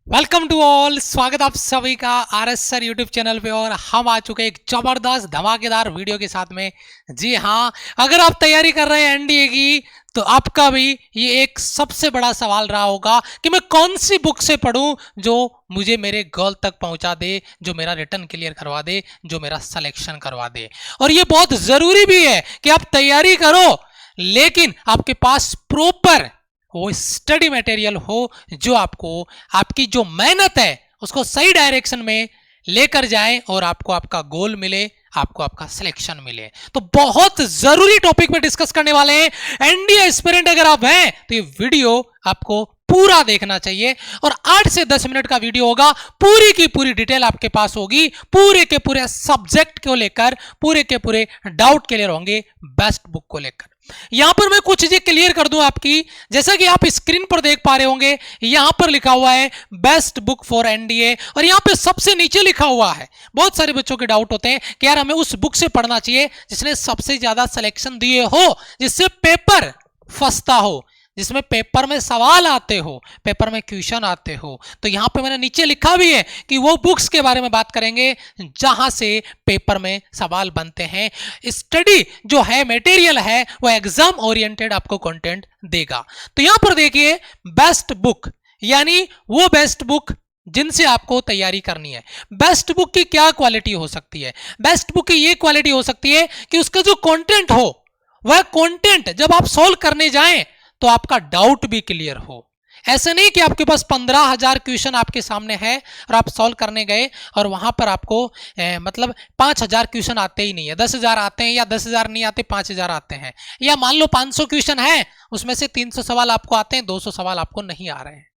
Welcome to all, स्वागत आप सभी का आरएस सर यूट्यूब चैनल पे। और हम आ चुके हैं एक जबरदस्त धमाकेदार वीडियो के साथ में। जी हाँ, अगर आप तैयारी कर रहे हैं एनडीए की तो आपका भी ये एक सबसे बड़ा सवाल रहा होगा कि मैं कौन सी बुक से पढूं जो मुझे मेरे गोल तक पहुंचा दे, जो मेरा रिटर्न क्लियर करवा दे, जो मेरा सिलेक्शन करवा दे। और ये बहुत जरूरी भी है कि आप तैयारी करो, लेकिन आपके पास प्रॉपर वो स्टडी मटेरियल हो जो आपको आपकी जो मेहनत है उसको सही डायरेक्शन में लेकर जाए और आपको आपका गोल मिले, आपको आपका सिलेक्शन मिले। तो बहुत जरूरी टॉपिक पे डिस्कस करने वाले हैं। एनडीए एस्पिरेंट अगर आप हैं तो ये वीडियो आपको पूरा देखना चाहिए और 8 से 10 मिनट का वीडियो होगा। पूरी की पूरी डिटेल आपके पास होगी, पूरे के पूरे सब्जेक्ट को लेकर पूरे के पूरे डाउट क्लियर होंगे बेस्ट बुक को लेकर। यहां पर मैं कुछ चीजें क्लियर कर दूं आपकी। जैसा कि आप स्क्रीन पर देख पा रहे होंगे, यहां पर लिखा हुआ है बेस्ट बुक फॉर एनडीए और यहां पे सबसे नीचे लिखा हुआ है, बहुत सारे बच्चों के डाउट होते हैं कि यार हमें उस बुक से पढ़ना चाहिए जिसने सबसे ज्यादा सिलेक्शन दिए हो, जिससे पेपर फंसता हो, जिसमें पेपर में सवाल आते हो, पेपर में क्वेश्चन आते हो। तो यहां पे मैंने नीचे लिखा भी है कि वो बुक्स के बारे में बात करेंगे जहां से पेपर में सवाल बनते हैं। स्टडी जो है, मटेरियल है, वो एग्जाम ओरिएंटेड आपको कंटेंट देगा। तो यहां पर देखिए बेस्ट बुक, यानी वो बेस्ट बुक जिनसे आपको तैयारी करनी है। बेस्ट बुक की क्या क्वालिटी हो सकती है? बेस्ट बुक की ये क्वालिटी हो सकती है कि उसका जो कंटेंट हो, वह कंटेंट जब आप सोल्व करने जाएं तो आपका डाउट भी क्लियर हो। ऐसे नहीं कि आपके पास 15,000 क्वेश्चन आपके सामने है और आप सॉल्व करने गए और वहां पर आपको मतलब 5,000 क्वेश्चन आते ही नहीं है, 10,000 आते हैं या 10,000 नहीं आते, 5,000 आते हैं। या मान लो 500 क्वेश्चन है, उसमें से 300 सवाल आपको आते हैं, 200 सवाल आपको नहीं आ रहे हैं।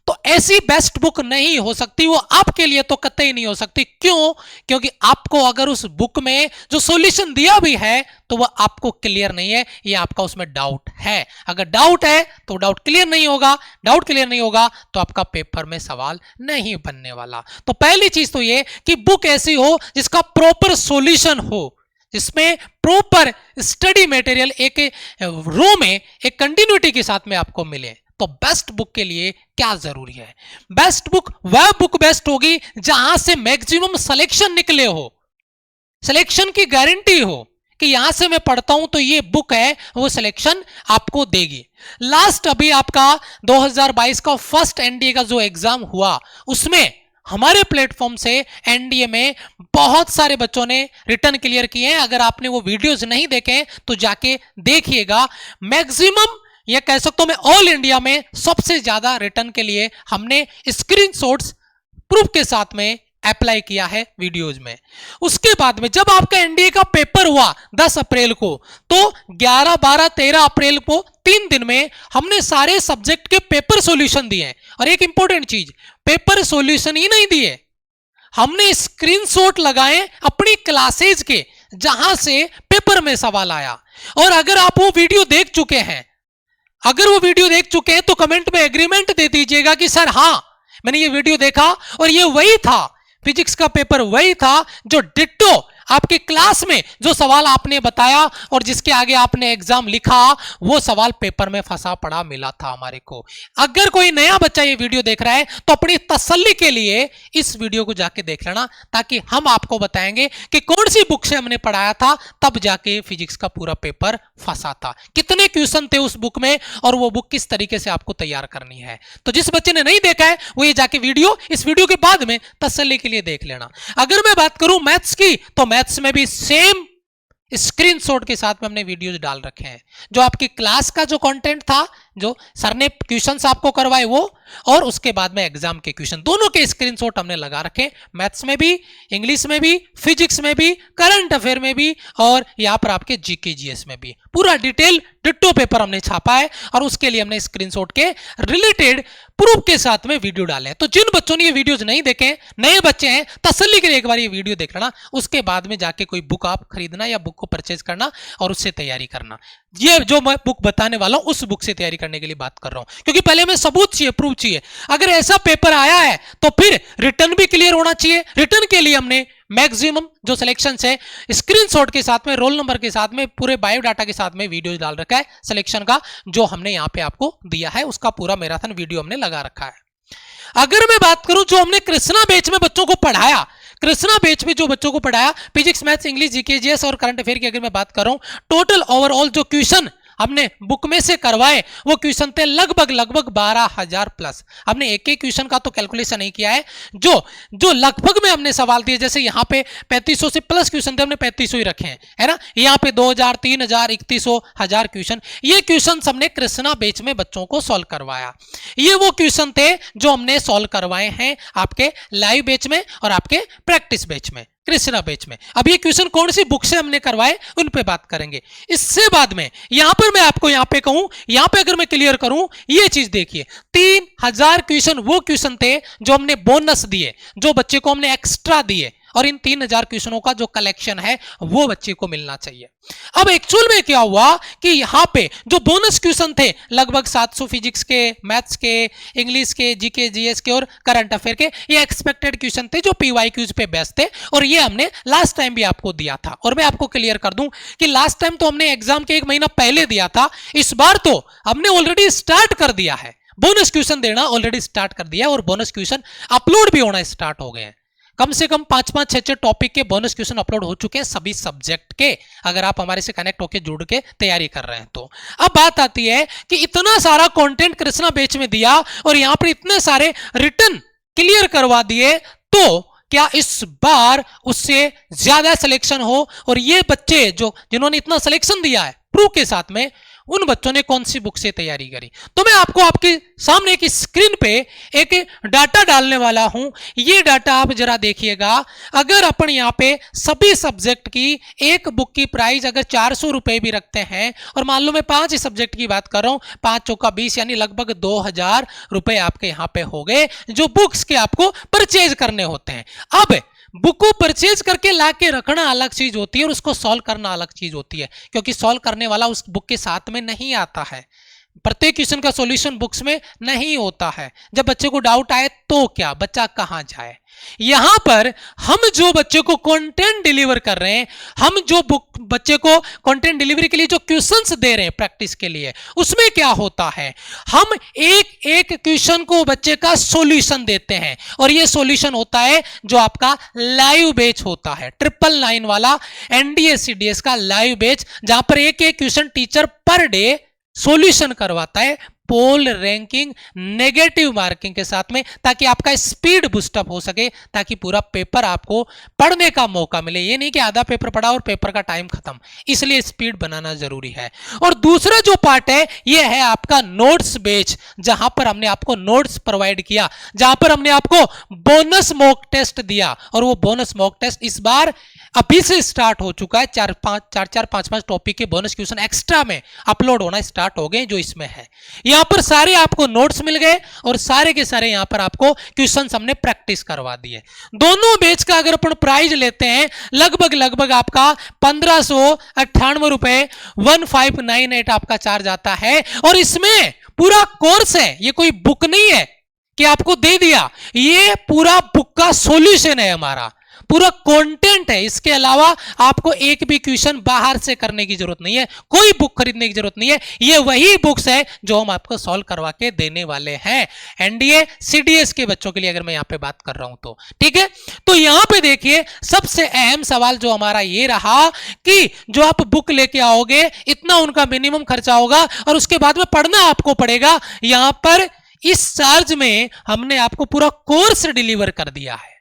तो ऐसी बेस्ट बुक नहीं हो सकती, वो आपके लिए तो कतई नहीं हो सकती। क्यों? क्योंकि आपको अगर उस बुक में जो सॉल्यूशन दिया भी है तो वह आपको क्लियर नहीं है, ये आपका उसमें डाउट है। अगर डाउट है तो डाउट क्लियर नहीं होगा, डाउट क्लियर नहीं होगा तो आपका पेपर में सवाल नहीं बनने वाला। तो पहली चीज तो ये कि बुक ऐसी हो जिसका प्रॉपर सॉल्यूशन हो, जिसमें प्रॉपर स्टडी मटेरियल एक रो में एक कंटिन्यूटी के साथ में आपको मिले। तो बेस्ट बुक के लिए क्या जरूरी है? बेस्ट बुक वह बुक बेस्ट होगी जहां से मैक्सिमम सिलेक्शन निकले हो, सिलेक्शन की गारंटी हो कि यहां से मैं पढ़ता हूं तो ये बुक है, वो सिलेक्शन आपको देगी। लास्ट अभी आपका 2022 का फर्स्ट एनडीए का जो एग्जाम हुआ, उसमें हमारे प्लेटफॉर्म से एनडीए में बहुत सारे बच्चों ने रिटर्न क्लियर किए हैं। अगर आपने वो वीडियोस नहीं देखे तो जाके देखिएगा। मैक्सिमम ये कह सकता हूं मैं ऑल इंडिया में सबसे ज्यादा रिटर्न के लिए हमने स्क्रीनशॉट्स प्रूफ के साथ में अप्लाई किया है वीडियोज में। उसके बाद में जब आपका एनडीए का पेपर हुआ 10 अप्रैल को, तो 11, 12, 13 अप्रैल को 3 दिन में हमने सारे सब्जेक्ट के पेपर सॉल्यूशन दिए। और एक इंपॉर्टेंट चीज, पेपर सॉल्यूशन ही नहीं दिए, हमने स्क्रीनशॉट लगाए अपनी क्लासेज के जहां से पेपर में सवाल आया। और अगर आप वो वीडियो देख चुके हैं, तो कमेंट में एग्रीमेंट दे दीजिएगा कि सर हाँ, मैंने ये वीडियो देखा और ये वही था, फिजिक्स का पेपर वही था जो डिट्टो आपकी क्लास में जो सवाल आपने बताया और जिसके आगे आपने एग्जाम लिखा, वो सवाल पेपर में फंसा पड़ा मिला था हमारे को। अगर कोई नया बच्चा ये वीडियो देख रहा है तो अपनी तसल्ली के लिए इस वीडियो को जाके देख लेना, ताकि हम आपको बताएंगे कि कौन सी बुक से हमने पढ़ाया था, तब जाके फिजिक्स का पूरा पेपर फंसा था, कितने क्वेश्चन थे उस बुक में और वो बुक किस तरीके से आपको तैयार करनी है। तो जिस बच्चे ने नहीं देखा है वो ये जाके इस वीडियो के बाद में तसल्ली के लिए देख लेना। अगर मैं बात करूं मैथ्स की, तो मैथ्स में भी सेम स्क्रीनशॉट के साथ में हमने वीडियोज डाल रखे हैं। जो आपकी क्लास का जो कंटेंट था, जो सर ने क्वेश्चंस आपको करवाए वो, और उसके बाद में एग्जाम के क्वेश्चन, दोनों के स्क्रीनशॉट हमने लगा रखे। मैथ्स में भी, इंग्लिश में भी, फिजिक्स में भी, करंट अफेयर में भी, और यहां पर आपके जीके जीएस में भी पूरा डिटेल डिट्टो पेपर हमने छापा है। और उसके लिए हमने स्क्रीनशॉट के रिलेटेड प्रूफ के साथ में वीडियो डाले हैं। तो जिन बच्चों ने ये वीडियोज नहीं देखे, नए बच्चे हैं, तसल्ली के लिए एक बार ये वीडियो देख लेना, उसके बाद में जाके कोई बुक आप खरीदना या बुक को परचेज करना और उससे तैयारी करना। ये जो मैं बुक बताने वाला हूं उस बुक से तैयारी करने के लिए बात कर रहा हूं, क्योंकि पहले हमें सबूत चाहिए, प्रूफ चाहिए। अगर ऐसा पेपर आया है तो फिर रिटर्न भी क्लियर होना चाहिए। रिटर्न के लिए हमने मैक्सिमम जो सिलेक्शन है स्क्रीनशॉट के साथ में, रोल नंबर के साथ में, पूरे बायोडाटा के साथ में वीडियो डाल रखा है सिलेक्शन का, जो हमने यहां पे आपको दिया है, उसका पूरा मैराथन वीडियो हमने लगा रखा है। अगर मैं बात करूं जो हमने कृष्णा बैच में बच्चों को पढ़ाया, कृष्णा बैच में जो बच्चों को पढ़ाया physics, maths, English, GK, GS और करंट अफेयर की अगर मैं बात करूं, टोटल ओवरऑल जो क्वेश्चन हमने बुक में से करवाए वो क्वेश्चन थे लगभग 12,000 प्लस। हमने एक एक क्वेश्चन का तो कैलकुलेशन नहीं किया है, जो लगभग में हमने सवाल दिए, जैसे यहाँ पे 3500 से प्लस क्वेश्चन थे, हमने 3500 ही रखे हैं, है ना। यहाँ पे 2000, 3000, 3100, 1000 क्वेश्चन, ये क्वेश्चन हमने कृष्णा बैच में बच्चों को सॉल्व करवाया। ये वो क्वेश्चन थे जो हमने सॉल्व करवाए हैं आपके लाइव बैच में और आपके प्रैक्टिस बैच में, कृष्णा बैच में। अब ये क्वेश्चन कौन सी बुक से हमने करवाए उन पे बात करेंगे। इससे बाद में यहां पर मैं आपको यहां पे कहूं, यहां पे अगर मैं क्लियर करूं, ये चीज देखिए, 3000 क्वेश्चन वो क्वेश्चन थे जो हमने बोनस दिए, जो बच्चे को हमने एक्स्ट्रा दिए, और इन 3000 क्वेश्चनों का जो कलेक्शन है वो बच्चे को मिलना चाहिए। अब एक्चुअल में क्या हुआ कि यहां पे जो बोनस क्वेश्चन थे लगभग 700 फिजिक्स के, मैथ्स के, इंग्लिश के, जीके, जीएस के और करंट अफेयर के, ये एक्सपेक्टेड क्वेश्चन थे जो पीवाईक्यूज पे बेस्ड थे, और ये हमने लास्ट टाइम भी आपको दिया था। और मैं आपको क्लियर कर दूं कि लास्ट टाइम तो हमने एग्जाम के 1 महीना पहले दिया था, इस बार तो हमने ऑलरेडी स्टार्ट कर दिया है, बोनस क्वेश्चन देना ऑलरेडी स्टार्ट कर दिया है, और बोनस क्वेश्चन अपलोड भी होना स्टार्ट हो गए हैं। कम से कम 5-5, 6-6 टॉपिक के बोनस क्वेश्चन अपलोड हो चुके हैं सभी सब्जेक्ट के, अगर आप हमारे से कनेक्ट होकर जुड़ के तैयारी कर रहे हैं तो। अब बात आती है कि इतना सारा कंटेंट कृष्णा बैच में दिया और यहां पर इतने सारे रिटर्न क्लियर करवा दिए, तो क्या इस बार उससे ज्यादा सिलेक्शन हो? और ये बच्चे जो जिन्होंने इतना सिलेक्शन दिया है प्रूफ के साथ में, उन बच्चों ने कौन सी बुक से तैयारी करी? तो मैं आपको आपके सामने एक स्क्रीन पे एक डाटा डालने वाला हूं, ये डाटा आप जरा देखिएगा। अगर अपन यहां पे सभी सब्जेक्ट की एक बुक की प्राइस अगर 400 रुपए भी रखते हैं, और मान लो मैं 5 सब्जेक्ट की बात कर रहा हूं, 5 चौका 20 यानी लगभग 2000 रुपए आपके यहां पे हो गए, जो बुक्स के आपको परचेज करने होते हैं। अब बुक को परचेज करके लाके रखना अलग चीज होती है और उसको सॉल्व करना अलग चीज होती है, क्योंकि सॉल्व करने वाला उस बुक के साथ में नहीं आता है। प्रत्येक क्वेश्चन का सॉल्यूशन बुक्स में नहीं होता है। जब बच्चे को डाउट आए तो क्या, बच्चा कहां जाए? यहां पर हम जो बच्चे को कंटेंट डिलीवर कर रहे हैं, हम जो बुक बच्चे को कंटेंट डिलीवरी के लिए जो क्वेश्चंस दे रहे हैं प्रैक्टिस के लिए, उसमें क्या होता है, हम एक एक क्वेश्चन को बच्चे का सॉल्यूशन देते हैं, और ये सॉल्यूशन होता है जो आपका लाइव बैच होता है, 999 वाला एनडीए सीडीएस का लाइव बैच, जहां पर एक एक question teacher per day solution करवाता है, पोल रैंकिंग नेगेटिव मार्किंग के साथ में, ताकि आपका स्पीड बूस्टअप हो सके, ताकि पूरा पेपर आपको पढ़ने का मौका मिले। ये नहीं कि आधा पेपर पढ़ा और पेपर का टाइम खत्म, इसलिए स्पीड बनाना जरूरी है। और दूसरा जो पार्ट है ये है आपका नोट्स बैच, जहां पर हमने आपको नोट्स प्रोवाइड किया, जहां पर हमने आपको बोनस मॉक टेस्ट दिया, और वो बोनस मॉक टेस्ट इस बार अभी से स्टार्ट हो चुका है। 4-5 टॉपिक के बोनस क्वेश्चन एक्स्ट्रा में अपलोड होना स्टार्ट हो गए जो इसमें है। यहां पर सारे आपको नोट्स मिल गए और सारे के सारे यहां पर आपको क्वेश्चन हमने प्रैक्टिस करवा दिए। दोनों बैच का अगर अपन प्राइस लेते हैं लगभग आपका 1598 रुपए 1598 आपका चार्ज आता है, और इसमें पूरा कोर्स है, ये कोई बुक नहीं है कि आपको दे दिया, ये पूरा बुक का सॉल्यूशन है, हमारा पूरा कंटेंट है। इसके अलावा आपको एक भी क्वेश्चन बाहर से करने की जरूरत नहीं है, कोई बुक खरीदने की जरूरत नहीं है, ये वही बुक्स है जो हम आपको सॉल्व करवा के देने वाले हैं एनडीए सीडीएस के बच्चों के लिए, अगर मैं यहां पे बात कर रहा हूं तो। ठीक है, तो यहां पे देखिए सबसे अहम सवाल जो हमारा ये रहा कि जो आप बुक लेके आओगे इतना उनका मिनिमम खर्चा होगा, और उसके बाद में पढ़ना आपको पड़ेगा। यहां पर इस चार्ज में हमने आपको पूरा कोर्स डिलीवर कर दिया है,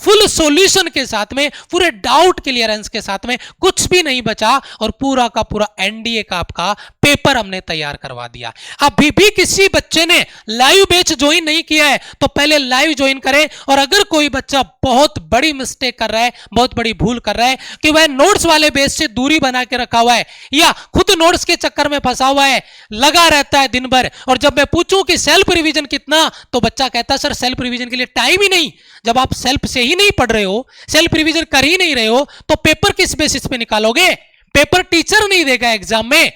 फुल सॉल्यूशन के साथ में, पूरे डाउट क्लियरेंस के साथ में, कुछ भी नहीं बचा, और पूरा का पूरा एनडीए का आपका पेपर हमने तैयार करवा दिया। अभी भी किसी बच्चे ने लाइव बैच ज्वाइन नहीं किया है तो पहले लाइव ज्वाइन करें। और अगर कोई बच्चा बहुत बड़ी मिस्टेक कर रहा है, बहुत बड़ी भूल कर रहा है कि वह नोट्स वाले बैच से दूरी बना के रखा हुआ है, या खुद नोट्स के चक्कर में फंसा हुआ है, लगा रहता है दिन भर, और जब मैं पूछूं कि सेल्फ रिवीजन कितना, तो बच्चा कहता है सर सेल्फ रिवीजन के लिए टाइम ही नहीं। जब आप सेल्फ से ही नहीं पढ़ रहे हो, सेल्फ रिवीजन कर ही नहीं रहे हो, तो पेपर किस बेसिस पे निकालोगे? पेपर टीचर नहीं देगा एग्जाम में,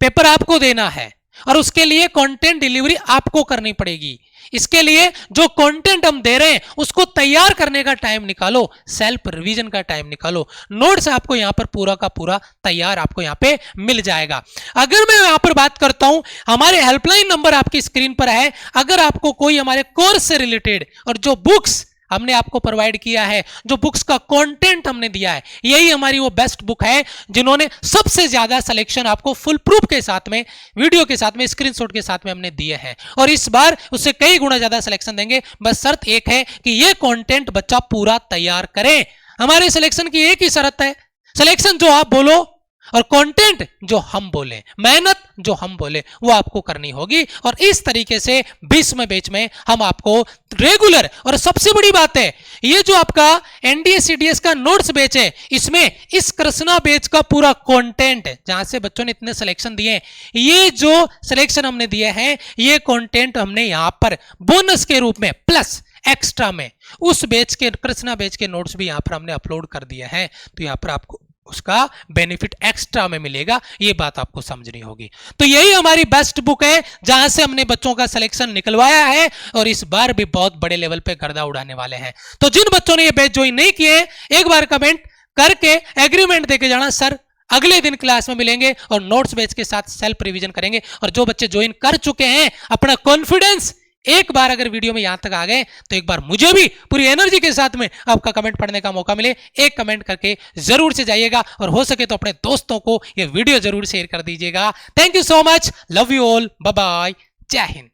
पेपर आपको देना है। और उसके लिए कंटेंट डिलीवरी आपको करनी पड़ेगी। इसके लिए जो कंटेंट हम दे रहे हैं उसको तैयार करने का टाइम निकालो, सेल्फ रिवीजन का टाइम निकालो। नोट्स आपको यहां पर पूरा का पूरा तैयार आपको यहां पे मिल जाएगा। अगर मैं यहां पर बात करता हूं, हमारे हेल्पलाइन नंबर आपकी स्क्रीन पर है। अगर आपको कोई हमारे कोर्स से रिलेटेड और जो बुक्स हमने आपको प्रोवाइड किया है, जो बुक्स का कंटेंट हमने दिया है, यही हमारी वो बेस्ट बुक है जिन्होंने सबसे ज्यादा सिलेक्शन आपको फुल प्रूफ के साथ में, वीडियो के साथ में, स्क्रीनशॉट के साथ में हमने दिए हैं। और इस बार उससे कई गुना ज्यादा सिलेक्शन देंगे। बस शर्त एक है कि ये कंटेंट बच्चा पूरा तैयार करे। हमारे सिलेक्शन की एक ही शर्त है, सिलेक्शन जो आप बोलो और कंटेंट जो हम बोले, मेहनत जो हम बोले, वो आपको करनी होगी। और इस तरीके से 20वें बैच में हम आपको रेगुलर, और सबसे बड़ी बात है ये जो आपका एनडीए सीडीएस का नोट्स बैच है, इसमें इस कृष्णा बैच का पूरा कंटेंट, जहां से बच्चों ने इतने सिलेक्शन दिए, ये जो सिलेक्शन हमने दिए हैं, ये कंटेंट हमने यहां पर बोनस के रूप में प्लस एक्स्ट्रा में उस बैच के, कृष्णा बैच के नोट्स भी यहां पर हमने अपलोड कर दिए हैं। तो यहां पर आपको उसका बेनिफिट एक्स्ट्रा में मिलेगा, ये बात आपको समझनी होगी। तो यही हमारी बेस्ट बुक है जहां से हमने बच्चों का सिलेक्शन निकलवाया है और इस बार भी बहुत बड़े लेवल पे गर्दा उड़ाने वाले हैं। तो जिन बच्चों ने ये बैच ज्वाइन नहीं किए, एक बार कमेंट करके एग्रीमेंट देके जाना, सर अगले दिन क्लास में मिलेंगे और नोट्स बैच के साथ सेल्फ रिवीजन करेंगे। और जो बच्चे ज्वाइन कर चुके हैं, अपना कॉन्फिडेंस, एक बार अगर वीडियो में यहां तक आ गए तो एक बार मुझे भी पूरी एनर्जी के साथ में आपका कमेंट पढ़ने का मौका मिले, एक कमेंट करके जरूर से जाइएगा। और हो सके तो अपने दोस्तों को ये वीडियो जरूर शेयर कर दीजिएगा। Thank you so much, love you all, bye bye, जय हिंद।